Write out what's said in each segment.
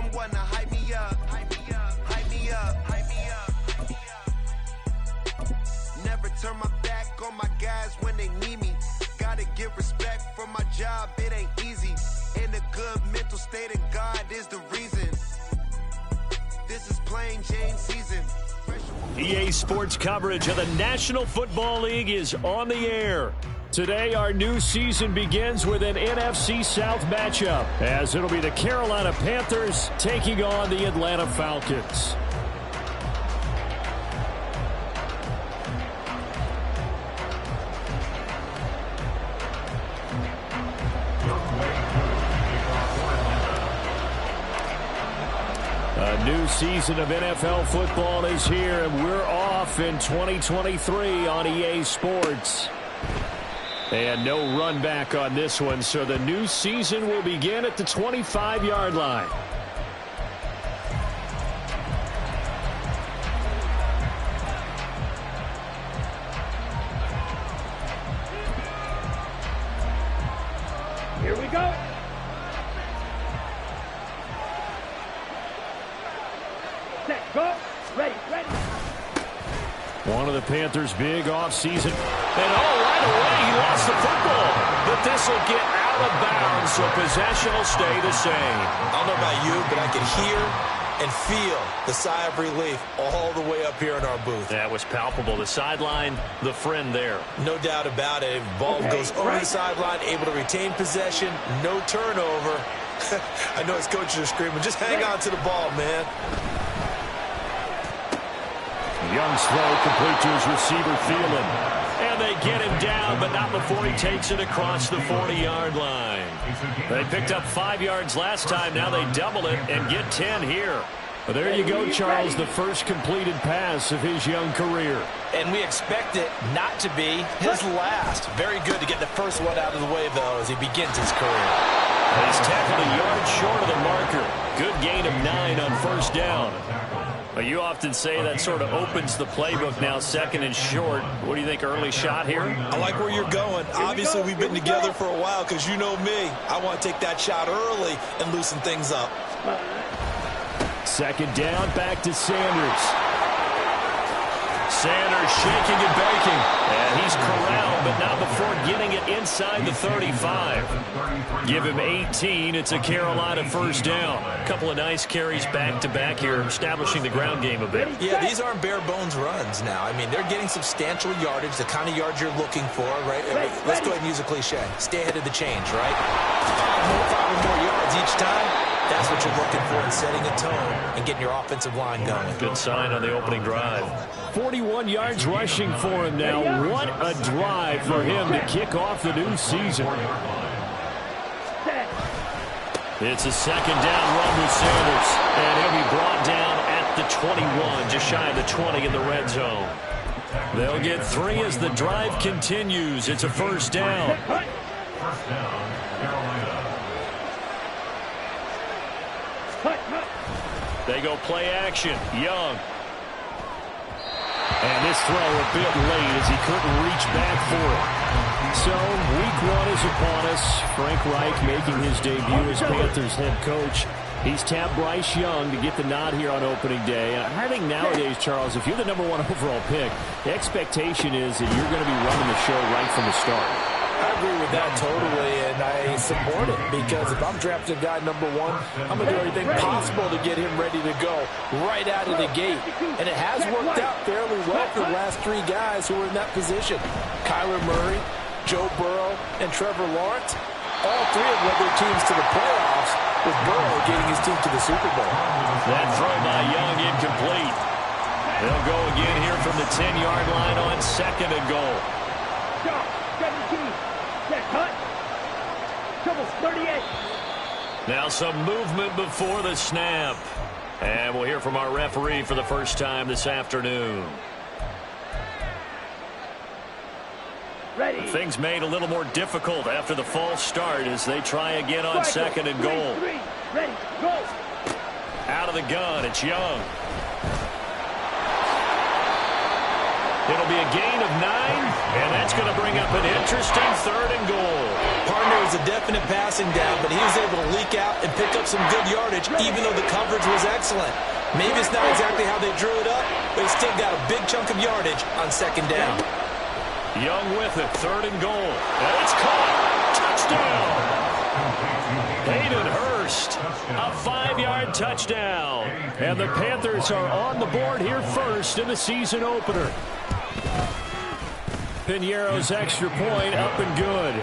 someone to hype me up, hype me up, hype me up, hype me up. Never turn my back on my guys when they need me. Gotta give respect for my job, it ain't easy. In a good mental state, and God is the reason. This is plain Jane season. EA Sports coverage of the National Football League is on the air. Today, our new season begins with an NFC South matchup, as it'll be the Carolina Panthers taking on the Atlanta Falcons. A new season of NFL football is here, and we're off in 2023 on EA Sports. And no run back on this one, so the new season will begin at the 25-yard line. Here we go. Set, go. Ready, ready. One of the Panthers' big offseason. And right away, he lost the football. But this will get out of bounds, so possession will stay the same. I don't know about you, but I can hear and feel the sigh of relief all the way up here in our booth. That was palpable. The sideline, the friend there. No doubt about it. Ball goes over the sideline, able to retain possession, no turnover. I know his coaches are screaming, just hang on to the ball, man. Young's throw complete to his receiver, Thielen. And they get him down, but not before he takes it across the 40-yard line. They picked up 5 yards last time. Now they double it and get 10 here. Well, there you go, Charles, the first completed pass of his young career. And we expect it not to be his last. Very good to get the first one out of the way, though, as he begins his career. He's tackled a yard short of the marker. Good gain of 9 on first down. Well, you often say that sort of opens the playbook now, second and short. What do you think, early shot here? I like where you're going. Obviously, we've been together for a while because you know me. I want to take that shot early and loosen things up. Second down, back to Sanders. Sanders shaking and baking. And he's corralled, but not before getting it inside the 35. Give him 18. It's a Carolina first down. A couple of nice carries back-to-back here, establishing the ground game a bit. Yeah, these aren't bare-bones runs now. I mean, they're getting substantial yardage, the kind of yards you're looking for, right? Let's go ahead and use a cliche. Stay ahead of the change, right? 5 or more yards each time. That's what you're looking for in setting a tone and getting your offensive line going. Good sign on the opening drive. 41 yards rushing for him now. What a drive for him to kick off the new season. It's a second down run with Sanders. And he'll be brought down at the 21, just shy of the 20 in the red zone. They'll get 3 as the drive continues. It's a first down. They go play action. Young. And this throw a bit late as he couldn't reach back for it. So, week 1 is upon us. Frank Reich making his debut as Panthers head coach. He's tapped Bryce Young to get the nod here on opening day. I think nowadays, Charles, if you're the #1 overall pick, the expectation is that you're going to be running the show right from the start. I agree with that totally, and I support it because if I'm drafting guy #1, I'm going to do everything possible to get him ready to go right out of the gate. And it has worked out fairly well for the last 3 guys who were in that position. Kyler Murray, Joe Burrow, and Trevor Lawrence. All 3 have led their teams to the playoffs, with Burrow getting his team to the Super Bowl. That throw by Young incomplete. They'll go again here from the 10-yard line on second and goal. 17. Set, cut. Double 38. Now some movement before the snap. And we'll hear from our referee for the first time this afternoon. Ready. Things made a little more difficult after the false start as they try again on second and goal. Ready, go. Out of the gun, it's Young. It'll be a gain of 9, and that's going to bring up an interesting third and goal. Partner was a definite passing down, but he was able to leak out and pick up some good yardage, even though the coverage was excellent. Maybe it's not exactly how they drew it up, but he still got a big chunk of yardage on second down. Young with it, 3rd and goal. And it's caught. Touchdown. Hayden Hurst, a 5-yard touchdown. And the Panthers are on the board here first in the season opener. Piñeiro's extra point up and good.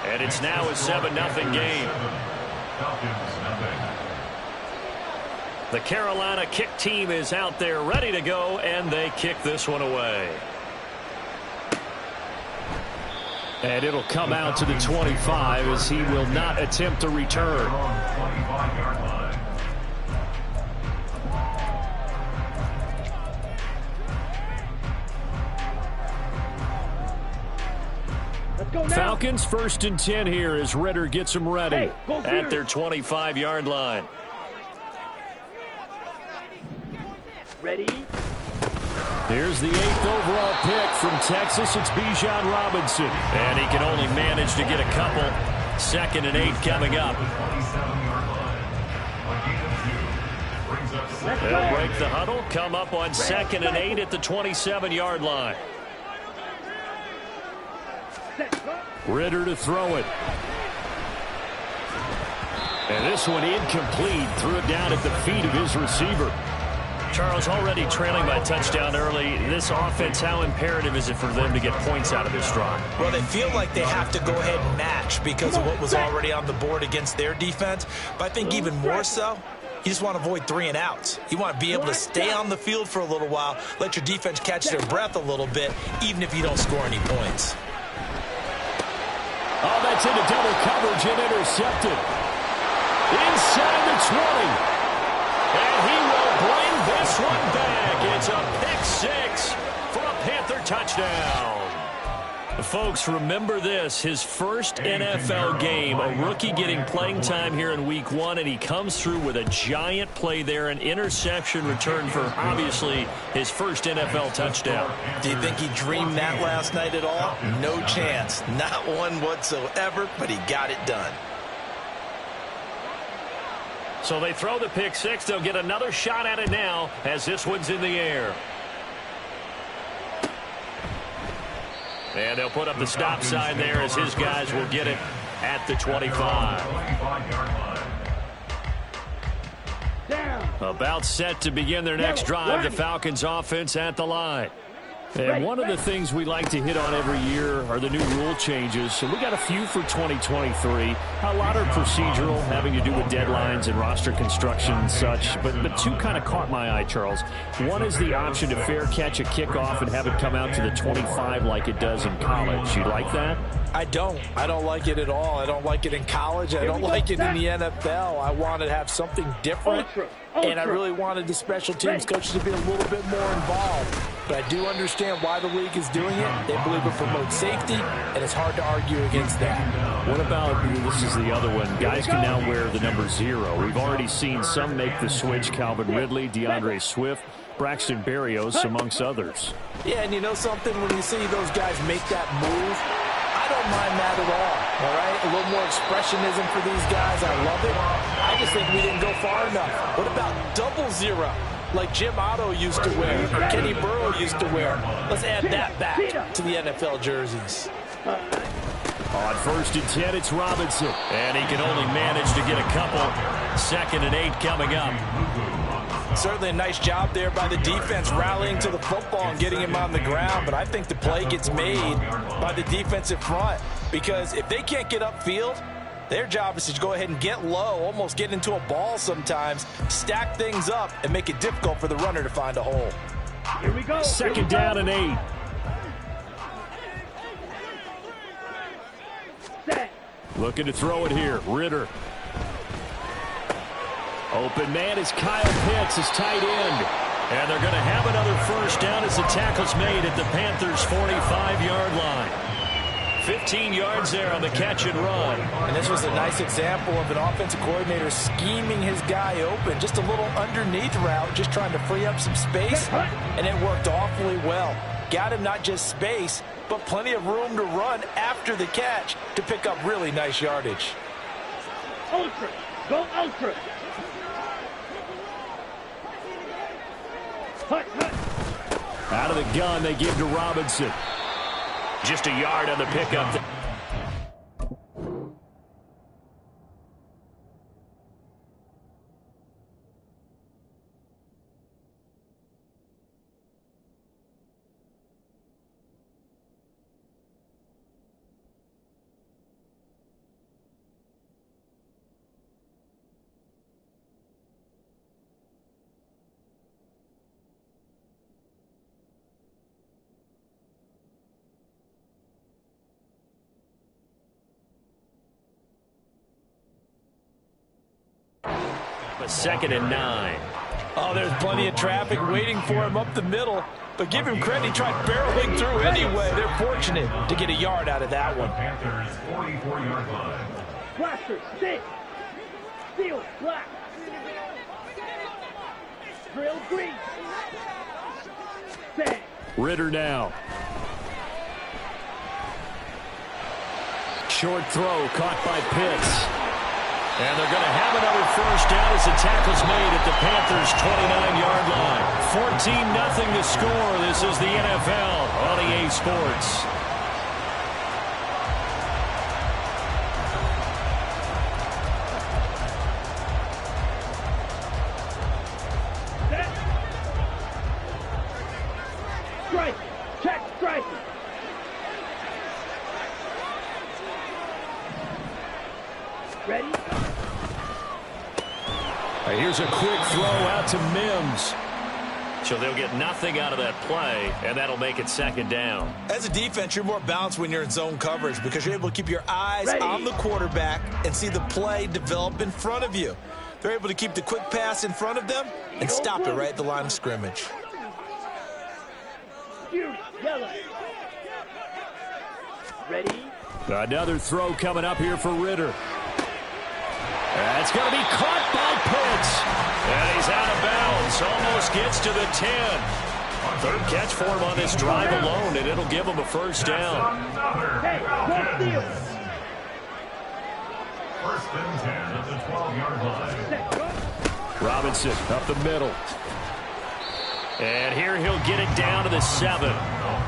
And it's now a 7-0 game. The Carolina kick team is out there ready to go, and they kick this one away. And it'll come out to the 25 as he will not attempt to return. Falcons 1st and 10 here as Ritter gets them ready at their 25-yard line. Ready? Here's the 8th overall pick from Texas. It's Bijan Robinson. And he can only manage to get a couple. 2nd and 8 coming up. They'll break the huddle, come up on 2nd and 8 at the 27-yard line. Ritter to throw it. And this one incomplete. Threw it down at the feet of his receiver. Charles, already trailing by touchdown early. This offense, how imperative is it for them to get points out of this drive? Well, they feel like they have to go ahead and match because of what was already on the board against their defense. But I think even more so, you just want to avoid 3 and outs. You want to be able to stay on the field for a little while, let your defense catch their breath a little bit, even if you don't score any points. Oh, that's into double coverage and intercepted. Inside the 20. And he will bring this one back. It's a pick 6 for a Panther touchdown. Folks, remember this. His first NFL game, a rookie getting playing time here in week 1, and he comes through with a giant play there, an interception return for, obviously, his first NFL touchdown. Do you think he dreamed that last night at all? No chance. Not one whatsoever, but he got it done. So they throw the pick 6. They'll get another shot at it now as this one's in the air. And they'll put up the stop sign there as his guys will get it at the 25. About set to begin their next drive, the Falcons offense at the line. And one of the things we like to hit on every year are the new rule changes. So we got a few for 2023. A lot are procedural, having to do with deadlines and roster construction and such. But 2 kind of caught my eye, Charles. One is the option to fair catch a kickoff and have it come out to the 25 like it does in college. You like that? I don't like it at all. I don't like it in college. I don't like it in the NFL. I want to have something different. And I really wanted the special teams coaches to be a little bit more involved. But I do understand why the league is doing it. They believe it promotes safety, and it's hard to argue against that. What about, this is the other one, guys can now wear the number 0. We've already seen some make the switch, Calvin Ridley, DeAndre Swift, Braxton Berrios, amongst others. Yeah, and you know something? When you see those guys make that move, I don't mind that at all right? A little more expressionism for these guys. I love it. I just think we didn't go far enough. What about 00, like Jim Otto used to wear or Kenny Burrow used to wear? Let's add that back to the NFL jerseys. On 1st and 10, it's Robinson. And he can only manage to get a couple. 2nd and 8 coming up. Certainly a nice job there by the defense rallying to the football and getting him on the ground. But I think the play gets made by the defensive front. Because if they can't get upfield, their job is to go ahead and get low, almost get into a ball sometimes, stack things up, and make it difficult for the runner to find a hole. Here we go. 2nd down and 8. Set. Looking to throw it here. Ritter. Open man is Kyle Pitts, his tight end. And they're going to have another first down as the tackle's made at the Panthers' 45-yard line. 15 yards there on the catch and run. And this was a nice example of an offensive coordinator scheming his guy open. Just a little underneath route, just trying to free up some space. And it worked awfully well. Got him not just space, but plenty of room to run after the catch to pick up really nice yardage. Ultra. Go ultra. Hut. Out of the gun, they give to Robinson. Just a yard on the pickup. A 2nd and 9. Oh, there's plenty of traffic waiting for him up the middle. But give him credit, he tried barreling through anyway. They're fortunate to get a yard out of that one. Panthers 44-yard line. Blaster, stick. Steel, black. Drill, green. Set. Ritter now. Short throw caught by Pitts. And they're going to have another first down as the tackle's made at the Panthers' 29-yard line. 14-0 to score. This is the NFL on EA Sports. Strike. Check, strike. Ready? Here's a quick throw out to Mims. So they'll get nothing out of that play, and that'll make it 2nd down. As a defense, you're more balanced when you're in zone coverage because you're able to keep your eyes on the quarterback and see the play develop in front of you. They're able to keep the quick pass in front of them and stop it right at the line of scrimmage. Yellow. Ready? Another throw coming up here for Ritter. That's going to be caught by Pitts. And he's out of bounds. Almost gets to the 10. 3rd catch for him on this drive alone, and it'll give him a first down. Hey, one deal. 1st and 10 at the 12-yard line. Robinson up the middle. And here he'll get it down to the 7.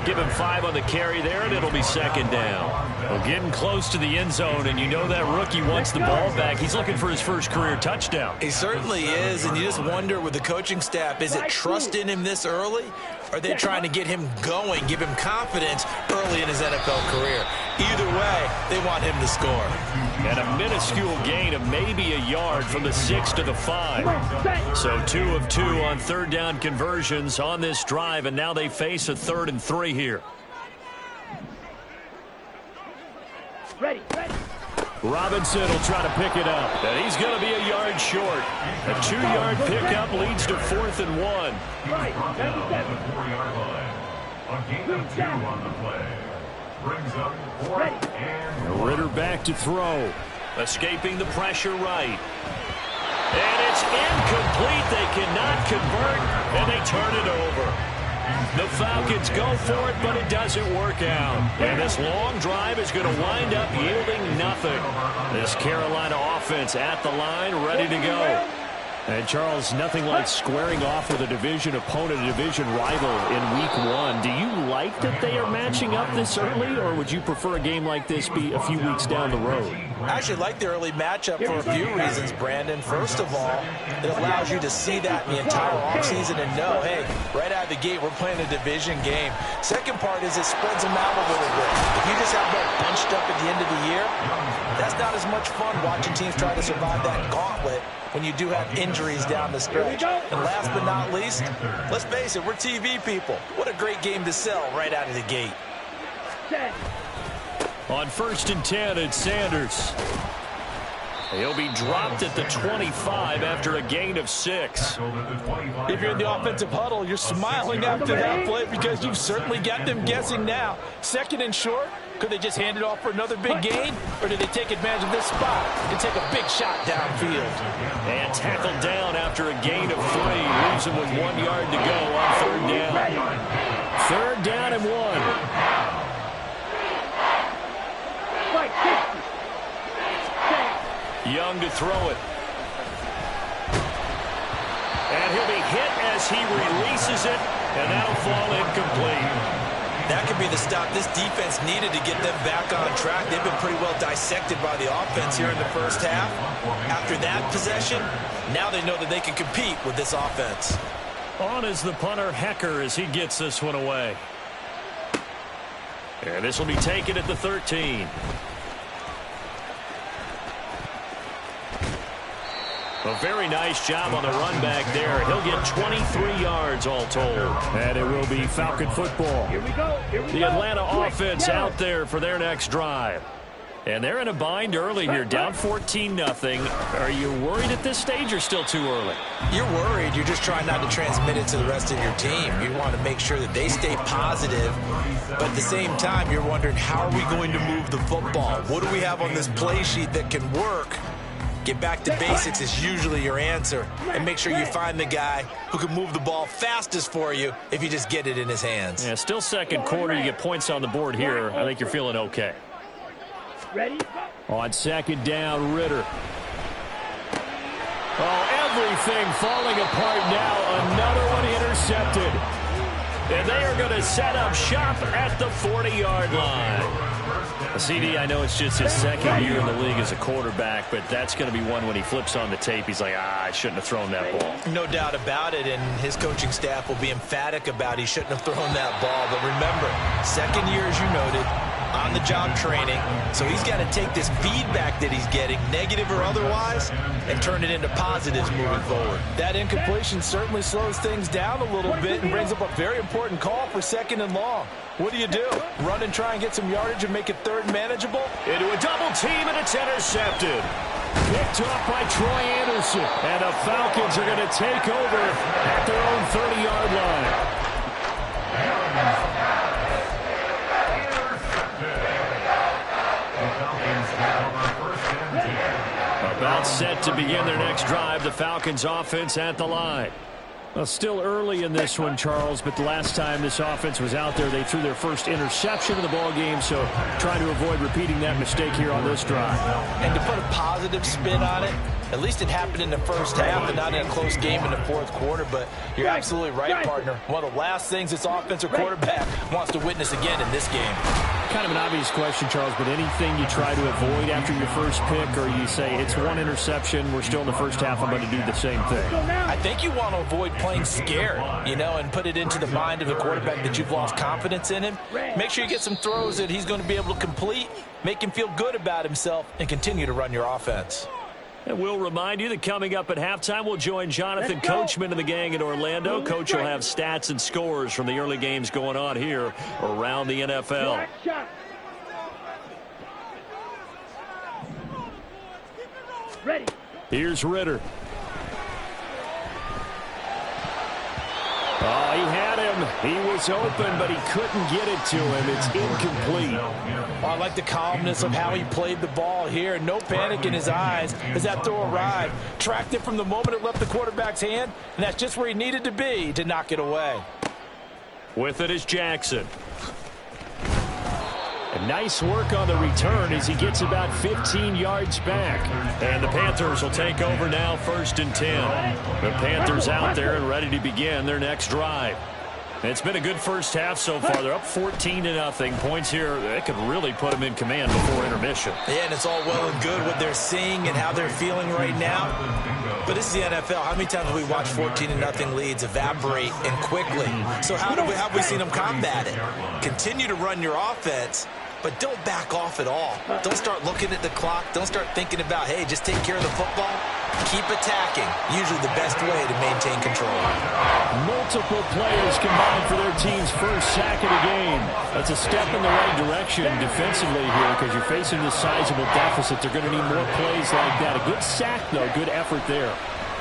Give him 5 on the carry there, and it'll be 2nd down. Well, getting close to the end zone, and you know that rookie wants the ball back. He's looking for his first career touchdown. He certainly is, and you just wonder with the coaching staff, is it trust in him this early? Or are they trying to get him going, give him confidence early in his NFL career? Either way, they want him to score. And a minuscule gain of maybe a yard from the 6 to the 5. So 2 of 2 on 3rd down conversions on this drive, and now they face a 3rd and 3 here. Ready. Robinson will try to pick it up, and he's going to be a yard short. A 2-yard pickup leads to 4th and 1. Right, On the 4-yard line. A gain of 2 on the play. Brings up 4th and 1. Ritter back to throw. Escaping the pressure right. And it's incomplete. They cannot convert, and they turn it over. The Falcons go for it, but it doesn't work out. And this long drive is going to wind up yielding nothing. This Carolina offense at the line, ready to go. And, Charles, nothing like squaring off with a division opponent, a division rival in Week 1. Do you like that they are matching up this early, or would you prefer a game like this be a few weeks down the road? I actually like the early matchup for a few reasons, Brandon. First of all, it allows you to see that in the entire offseason and know, hey, right out of the gate, we're playing a division game. Second part is it spreads them out a little bit. If you just have them bunched up at the end of the year, that's not as much fun watching teams try to survive that gauntlet when you do have injuries down the stretch. And last but not least, let's face it, we're TV people. What a great game to sell right out of the gate. On 1st and 10, it's Sanders. He'll be dropped at the 25 after a gain of 6. If you're in the offensive huddle, you're smiling after that play because you've certainly got them guessing now. 2nd and short, could they just hand it off for another big gain? Or do they take advantage of this spot and take a big shot downfield? And tackled down after a gain of 3. Leaves him with 1 yard to go on 3rd down. 3rd down and 1. Young to throw it. as he releases it, and that'll fall incomplete. That could be the stop this defense needed to get them back on track. They've been pretty well dissected by the offense here in the first half. After that possession, now they know that they can compete with this offense. On is the punter, Hecker, as he gets this one away. And this will be taken at the 13. A very nice job on the run back there. He'll get 23 yards all told. And it will be Falcon football. Here we go. The Atlanta offense out there for their next drive. And they're in a bind early here, down 14-0. Are you worried at this stage or still too early? You're worried. You're just trying not to transmit it to the rest of your team. You want to make sure that they stay positive. But at the same time, you're wondering, how are we going to move the football? What do we have on this play sheet that can work? Get back to basics is usually your answer. And make sure you find the guy who can move the ball fastest for you if you just get it in his hands. Yeah, still second quarter. You get points on the board here. I think you're feeling okay. Ready? On second down, Ritter. Oh, everything falling apart now. Another one intercepted. And they are going to set up shop at the 40-yard line. CD, I know it's just his second year in the league as a quarterback, but that's going to be one when he flips on the tape. He's like, I shouldn't have thrown that ball. No doubt about it, and his coaching staff will be emphatic about he shouldn't have thrown that ball. But remember, second year, as you noted, on-the-job training. So he's got to take this feedback that he's getting, negative or otherwise, and turn it into positives moving forward. That incompletion certainly slows things down a little bit and brings up a very important call for second and long. What do? Run and try and get some yardage and make it third manageable? Into a double team, and it's intercepted. Picked off by Troy Anderson. And the Falcons are going to take over at their own 30-yard line. About set to begin their next drive, the Falcons offense at the line. Well, still early in this one, Charles, but the last time this offense was out there, they threw their first interception of the ball game, so trying to avoid repeating that mistake here on this drive. And to put a positive spin on it, at least it happened in the first half and not in a close game in the fourth quarter, but you're absolutely right, partner. One of the last things this offensive quarterback wants to witness again in this game. Kind of an obvious question, Charles, but anything you try to avoid after your first pick, or you say it's one interception, we're still in the first half, I'm going to do the same thing? I think you want to avoid playing scared, and put it into the mind of the quarterback that you've lost confidence in him. Make sure you get some throws that he's going to be able to complete, make him feel good about himself, and continue to run your offense. And we'll remind you that coming up at halftime, we'll join Jonathan Coachman and the gang in Orlando. Coach will have stats and scores from the early games going on here around the NFL. Ready. Here's Ritter. Oh, he had him. He was open, but he couldn't get it to him. It's incomplete. I like the calmness of how he played the ball here. No panic in his eyes as that throw arrived. Tracked it from the moment it left the quarterback's hand, and that's just where he needed to be to knock it away. With it is Jackson. And nice work on the return as he gets about 15 yards back. And the Panthers will take over now, 1st and 10. The Panthers out there and ready to begin their next drive. It's been a good first half so far. They're up 14-0. Points here, that could really put them in command before intermission. Yeah, and it's all well and good what they're seeing and how they're feeling right now. But this is the NFL. How many times have we watched 14-0 leads evaporate and quickly? So how have we seen them combat it? Continue to run your offense, but don't back off at all. Don't start looking at the clock. Don't start thinking about, hey, just take care of the football. Keep attacking. Usually the best way to maintain control. Multiple players combined for their team's first sack of the game. That's a step in the right direction defensively here because you're facing this sizable deficit. They're going to need more plays like that. A good sack, though. Good effort there.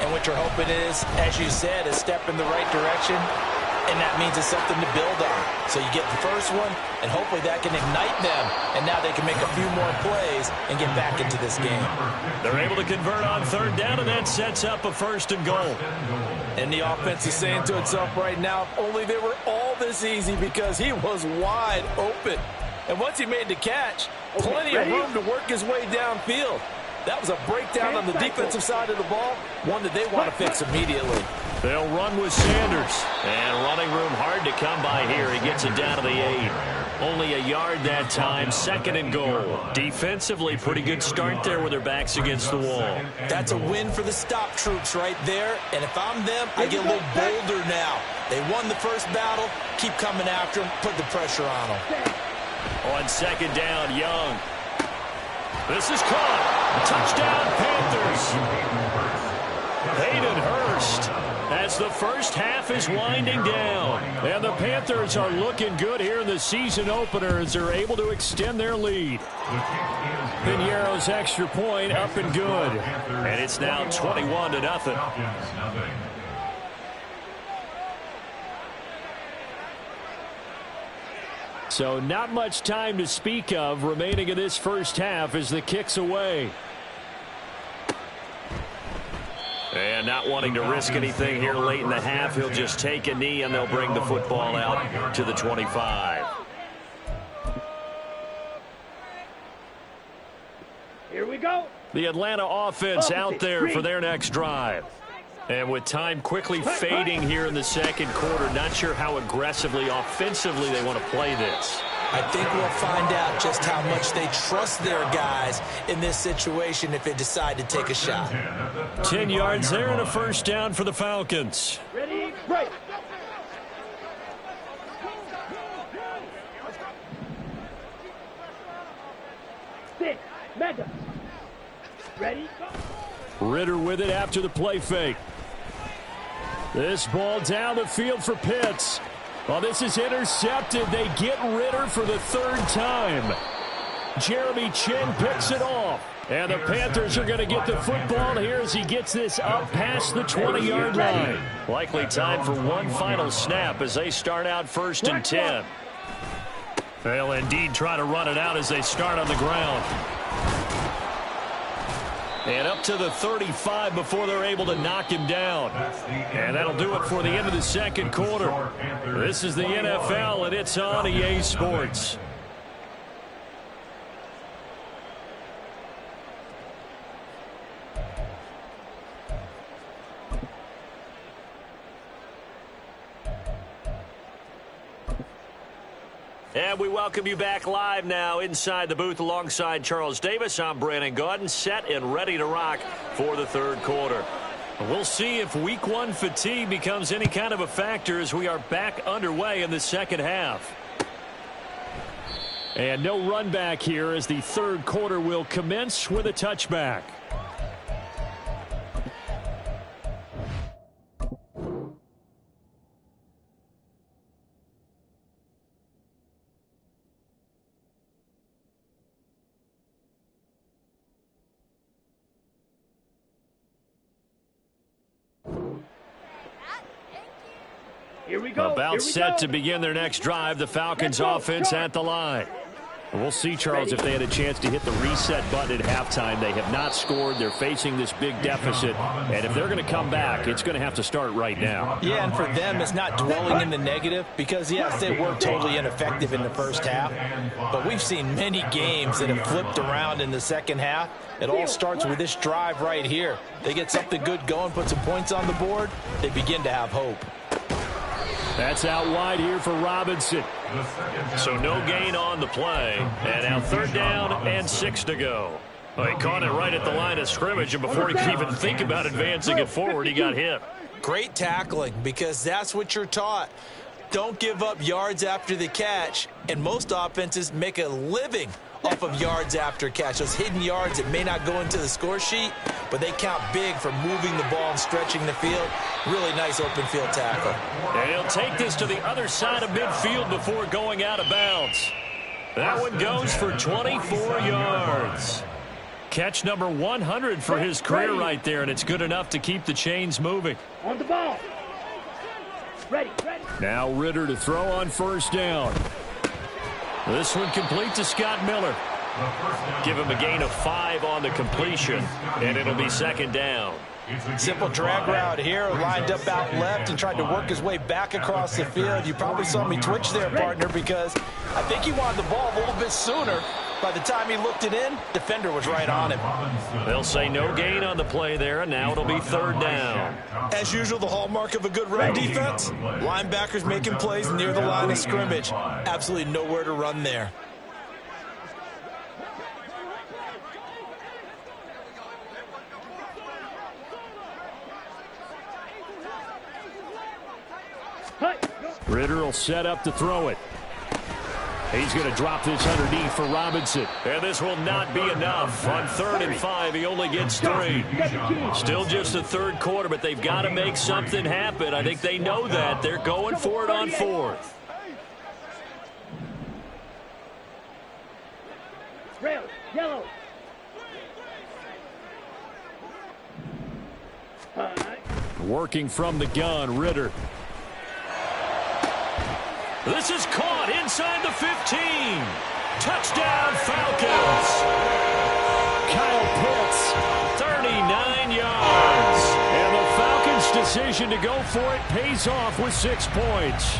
And what you're hoping is, as you said, a step in the right direction. And that means it's something to build on. So you get the first one, and hopefully that can ignite them. And now they can make a few more plays and get back into this game. They're able to convert on 3rd down, and that sets up a 1st and goal. And the offense is saying to itself right now, if only they were all this easy because he was wide open. And once he made the catch, plenty of room to work his way downfield. That was a breakdown on the defensive side of the ball, one that they want to fix immediately. They'll run with Sanders. And running room hard to come by here. He gets it down to the 8. Only a yard that time, 2nd and goal. Defensively, pretty good start there with their backs against the wall. That's a win for the stop troops right there. And if I'm them, I get a little bolder now. They won the first battle. Keep coming after them. Put the pressure on them. On 2nd down, Young. This is caught. Touchdown, Panthers. Hayden Hurst. As the first half is winding down. And the Panthers are looking good here in the season opener as they're able to extend their lead. Piñeiro's extra point up and good. And it's now 21-0. So not much time to speak of remaining in this first half as the kick's away. And not wanting to risk anything here late in the half, he'll just take a knee and they'll bring the football out to the 25. Here we go. The Atlanta offense out there for their next drive. And with time quickly fading here in the second quarter, not sure how aggressively, offensively they want to play this. I think we'll find out just how much they trust their guys in this situation if they decide to take a shot. 10 yards there and a first down for the Falcons. Ready, right. Six, mega. Ready, go. Ritter with it after the play fake. This ball down the field for Pitts. Well, this is intercepted. They get Ritter for the 3rd time. Jeremy Chinn picks it off. And the Panthers are going to get the football here as he gets this up past the 20-yard line. Likely time for one final snap as they start out 1st and 10. They'll indeed try to run it out as they start on the ground. And up to the 35 before they're able to knock him down. And that'll do it for the end of the second quarter. This is the NFL, and it's on EA Sports. And we welcome you back live now inside the booth alongside Charles Davis. I'm Brandon Gaudin, set and ready to rock for the third quarter. We'll see if week 1 fatigue becomes any kind of a factor as we are back underway in the second half. And no run back here as the third quarter will commence with a touchback. Here we go. About set to begin their next drive. The Falcons offense at the line. We'll see, Charles, if they had a chance to hit the reset button at halftime. They have not scored. They're facing this big deficit. And if they're going to come back, it's going to have to start right now. Yeah, and for them, it's not dwelling in the negative because, yes, they were totally ineffective in the first half. But we've seen many games that have flipped around in the second half. It all starts with this drive right here. They get something good going, put some points on the board, they begin to have hope. That's out wide here for Robinson. So no gain on the play. And now 3rd down and 6 to go. Well, he caught it right at the line of scrimmage, and before he could even think about advancing it forward, he got hit. Great tackling, because that's what you're taught. Don't give up yards after the catch, and most offenses make a living off of yards after catch. Those hidden yards that may not go into the score sheet, but they count big for moving the ball and stretching the field. Really nice open field tackle. And he'll take this to the other side of midfield before going out of bounds. That one goes for 24 yards. Catch number 100 for his career right there, and it's good enough to keep the chains moving. On the ball. Ready. Now Ritter to throw on 1st down. This one complete to Scott Miller. Give him a gain of 5 on the completion, and it'll be 2nd down. Simple drag route here, lined up out left and tried to work his way back across the field. You probably saw me twitch there, partner, because I think he wanted the ball a little bit sooner. By the time he looked it in, defender was right on him. They'll say no gain on the play there, and now it'll be third down. As usual, the hallmark of a good run defense, linebackers making plays near the line of scrimmage. Absolutely nowhere to run there. Ritter will set up to throw it. He's going to drop this underneath for Robinson. And this will not be enough. On 3rd and 5, he only gets 3. Still just the third quarter, but they've got to make something happen. I think they know that. They're going for it on 4th. Red, yellow. Working from the gun, Ritter. This is caught inside the 15. Touchdown, Falcons. Kyle Pitts, 39 yards. And the Falcons' decision to go for it pays off with 6 points.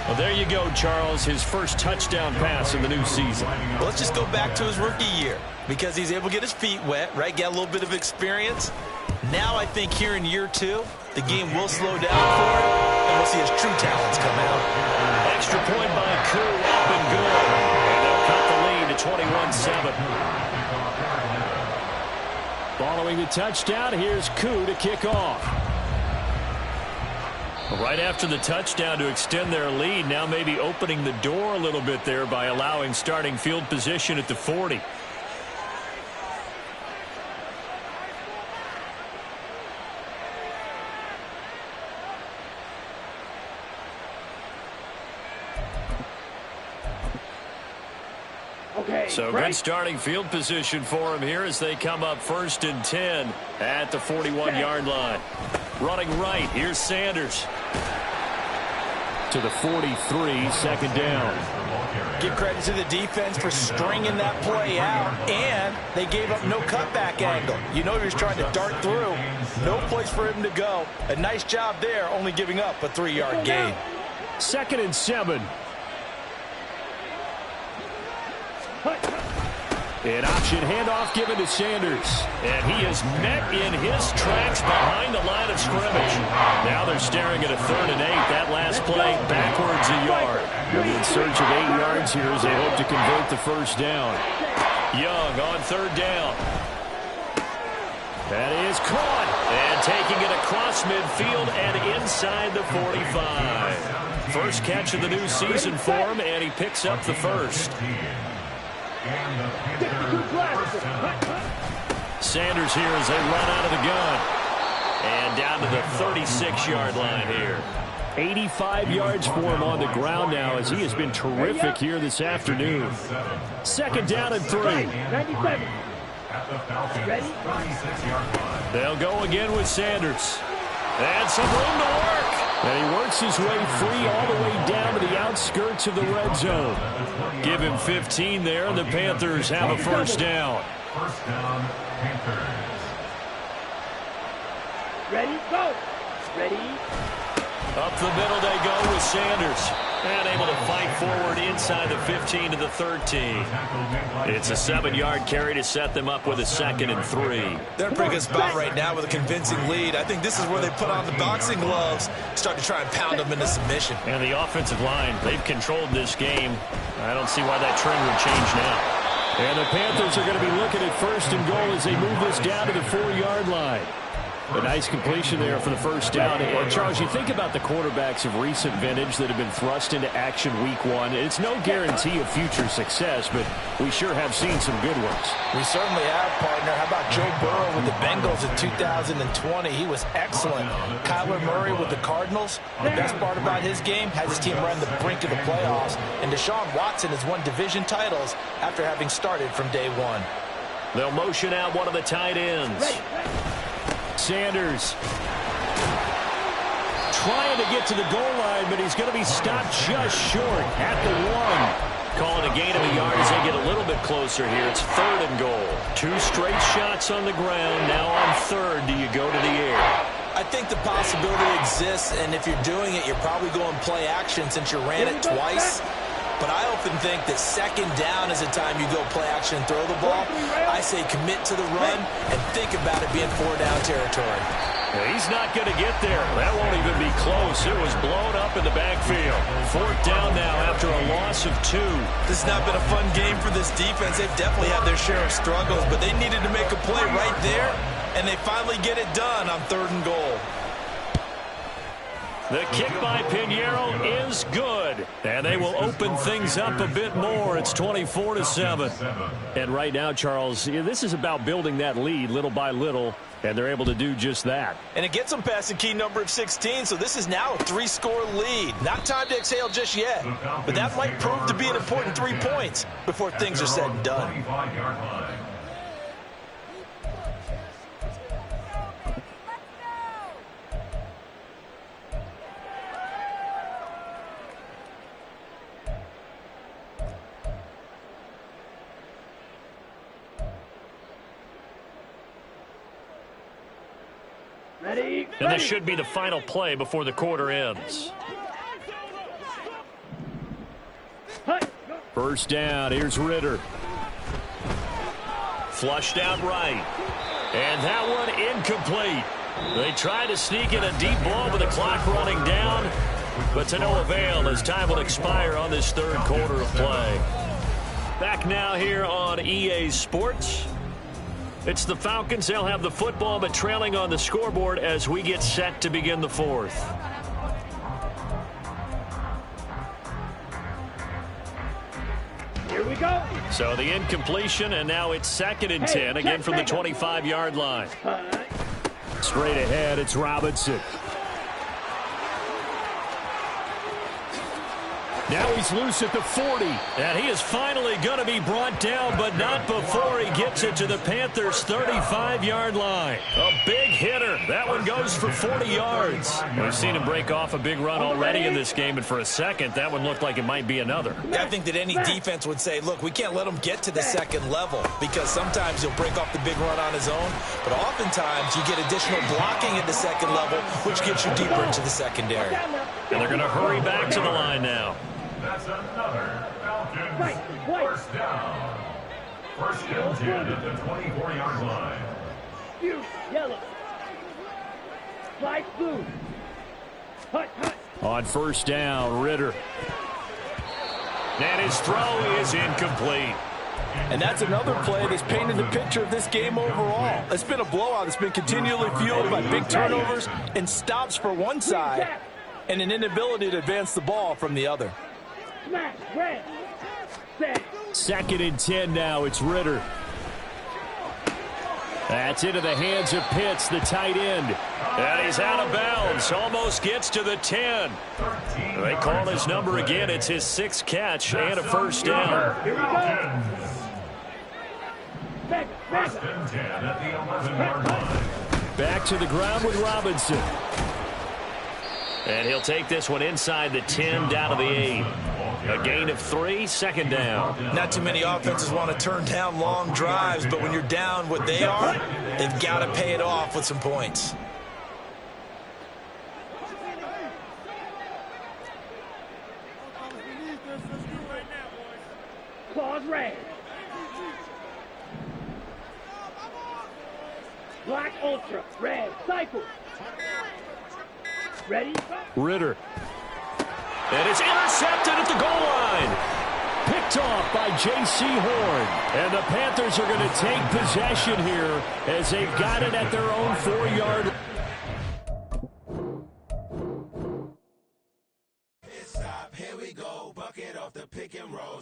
Well, there you go, Charles. His first touchdown pass in the new season. Well, let's just go back to his rookie year because he's able to get his feet wet, right? Get a little bit of experience. Now I think here in year 2, the game will slow down for him, and we'll see his true talents come out. Extra point by Koo, up and good. And they'll cut the lead to 21-7. Following the touchdown, here's Koo to kick off. Right after the touchdown to extend their lead, now maybe opening the door a little bit there by allowing starting field position at the 40. So good starting field position for him here as they come up 1st and 10 at the 41-yard line. Running right, here's Sanders. To the 43, 2nd down. Give credit to the defense for stringing that play out, and they gave up no cutback angle. You know he was trying to dart through. No place for him to go. A nice job there, only giving up a 3-yard gain. 2nd and 7. An option handoff given to Sanders. And he is met in his tracks behind the line of scrimmage. Now they're staring at a 3rd and 8. That last play backwards a yard. In search of 8 yards here as they hope to convert the first down. Young on 3rd down. That is caught. And taking it across midfield and inside the 45. First catch of the new season for him, and he picks up the first. Sanders here as they run out of the gun. And down to the 36-yard line here. 85 yards for him on the ground now as he has been terrific here this afternoon. 2nd down and 3. 97. Ready? They'll go again with Sanders. And some room to work. And he works his way free all the way down to the outskirts of the red zone. Give him 15 there, and the Panthers have a first down. First down, Panthers. Ready? Go. Ready? Up the middle they go with Sanders. And able to fight forward inside the 15 to the 13. It's a 7-yard carry to set them up with a 2nd and 3. They're in a pretty good spot right now with a convincing lead. I think this is where they put on the boxing gloves, start to try and pound them into submission. And the offensive line, they've controlled this game. I don't see why that trend would change now. And the Panthers are going to be looking at 1st and goal as they move this down to the 4-yard line. A nice completion there for the first down. And Charles, you think about the quarterbacks of recent vintage that have been thrust into action week 1. It's no guarantee of future success, but we sure have seen some good ones. We certainly have, partner. How about Joe Burrow with the Bengals in 2020? He was excellent. Kyler Murray with the Cardinals. The best part about his game has his team run the brink of the playoffs. And Deshaun Watson has won division titles after having started from day 1. They'll motion out one of the tight ends. Sanders trying to get to the goal line, but he's going to be stopped just short at the 1. Calling a gain of a yard as they get a little bit closer here. It's 3rd and goal. 2 straight shots on the ground. Now on 3rd, do you go to the air? I think the possibility exists, and if you're doing it, you're probably going play action since you ran it twice. but I often think that second down is a time you go play action and throw the ball. I say commit to the run and think about it being 4-down territory. He's not going to get there. That won't even be close. It was blown up in the backfield. 4th down now after a loss of 2. This has not been a fun game for this defense. They've definitely had their share of struggles, but they needed to make a play right there, and they finally get it done on 3rd and goal. The kick by Pinheiro is good, and they will open things up a bit more. It's 24-7. And right now, Charles, this is about building that lead little by little, and they're able to do just that. And it gets them past the key number of 16, so this is now a 3-score lead. Not time to exhale just yet, but that might prove to be an important 3 points before things are said and done. Ready, And this should be the final play before the quarter ends. First down, here's Ritter. Flushed out right. And that one incomplete. They try to sneak in a deep ball with the clock running down, but to no avail as time will expire on this 3rd quarter of play. Back now here on EA Sports. It's the Falcons. They'll have the football, but trailing on the scoreboard as we get set to begin the 4th. Here we go. So the incompletion, and now it's 2nd and 10, again from the 25-yard line. Straight ahead, it's Robinson. Now he's loose at the 40, and he is finally going to be brought down, but not before he gets it to the Panthers' 35-yard line. A big hitter. That one goes for 40 yards. We've seen him break off a big run already in this game, and for a second, that one looked like it might be another. I think that any defense would say, look, we can't let him get to the 2nd level, because sometimes he'll break off the big run on his own, but oftentimes you get additional blocking at the 2nd level, which gets you deeper into the secondary. And they're going to hurry back to the line now. That's another Falcons first down. 1st and 10 at the 24-yard line. You, yellow. Light blue. Hut. On 1st down, Ritter. And his throw is incomplete. And that's another play that's painted the picture of this game overall. It's been a blowout. It's been continually fueled by big turnovers and stops for one side and an inability to advance the ball from the other. Smash, red. Set. 2nd and 10 now. It's Ritter. That's into the hands of Pitts, the tight end. And he's out of bounds. Almost gets to the 10. They call his number again. It's his 6th catch and a 1st down. Here we go. 1st and 10 at the 11-yard line. Back to the ground with Robinson. And he'll take this one inside the 10 down to the 8. A gain of 3, 2nd down. Not too many offenses want to turn down long drives, but when you're down what they are, they've got to pay it off with some points. Claws red. Black Ultra, red, cycle. Ready? Ritter. And it's intercepted at the goal line. Picked off by J.C. Horn. And the Panthers are going to take possession here as they've got it at their own 4-yard line. Here we go, bucket off the pick and roll.